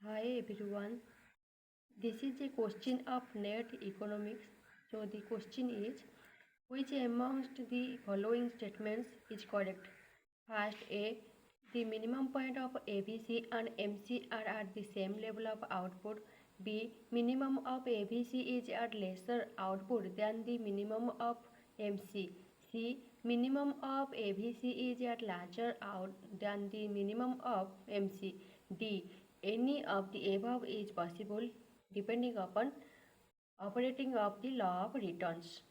Hi everyone, this is a question of net economics. So the question is, which amongst the following statements is correct? First A, the minimum point of ABC and MC are at the same level of output. B, minimum of ABC is at lesser output than the minimum of MC. C, minimum of ABC is at larger out than the minimum of MC. D, any of the above is possible depending upon operating of the law of returns.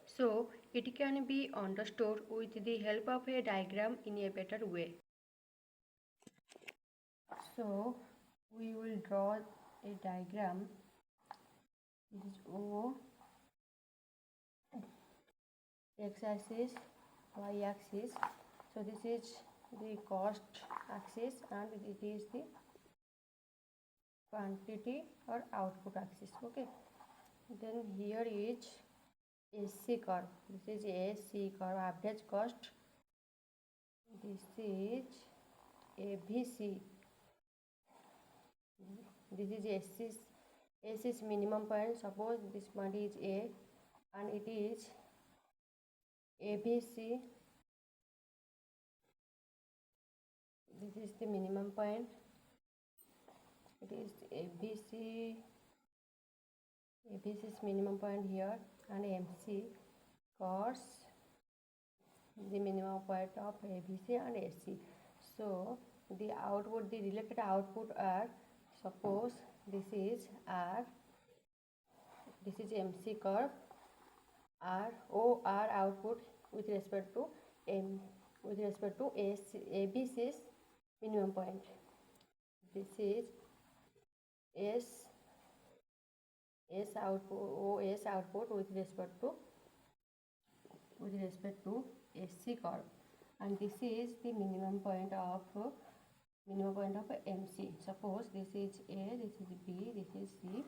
So it can be understood with the help of a diagram in a better way. So we will draw a diagram. This is O, x-axis, y-axis. So this is the cost axis and it is the quantity or output axis. Okay. Then here is AC curve. This is AC curve, average cost. This is ABC. This is AC's minimum point. Suppose this point is A and it is ABC. This is the minimum point. It is ABC's minimum point here, and MC cos the minimum point of ABC and AC. So the output, the related output are, suppose this is R, this is MC curve, R, O, R output with respect to ABC's minimum point. This is S output, OS output with respect to SC curve, and this is the minimum point of MC. Suppose this is A, this is B, this is C,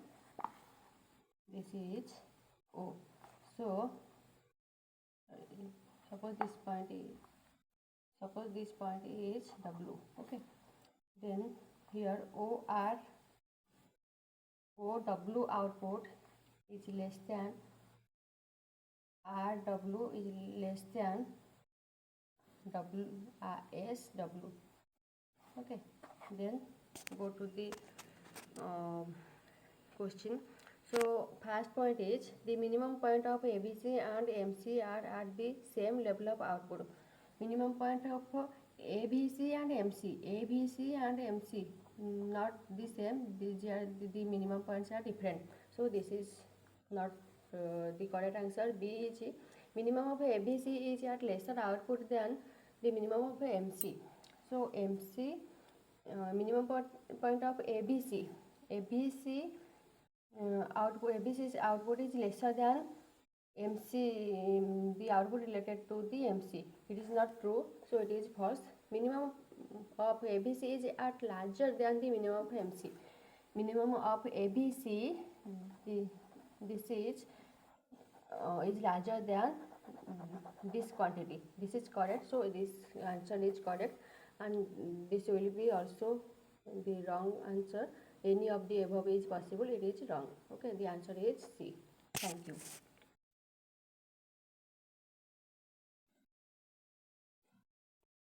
this is O. So suppose this point is W. Okay. Then here OW output is less than RW is less than SW. Okay. Then go to the question. So first point is the minimum point of ABC and MC are at the same level of output. Minimum point of ABC and MC not the same. These are the minimum points are different. So this is not the correct answer. B is minimum of ABC is at lesser output than the minimum of MC. So MC minimum point of ABC ABC's output is lesser than MC, the output related to the MC. It is not true, so it is false. Minimum of ABC is at larger than the minimum of MC. Minimum of ABC, this is larger than this quantity. This is correct, so this answer is correct, and this will be also the wrong answer. Any of the above is possible, it is wrong. Okay, the answer is C. Thank you.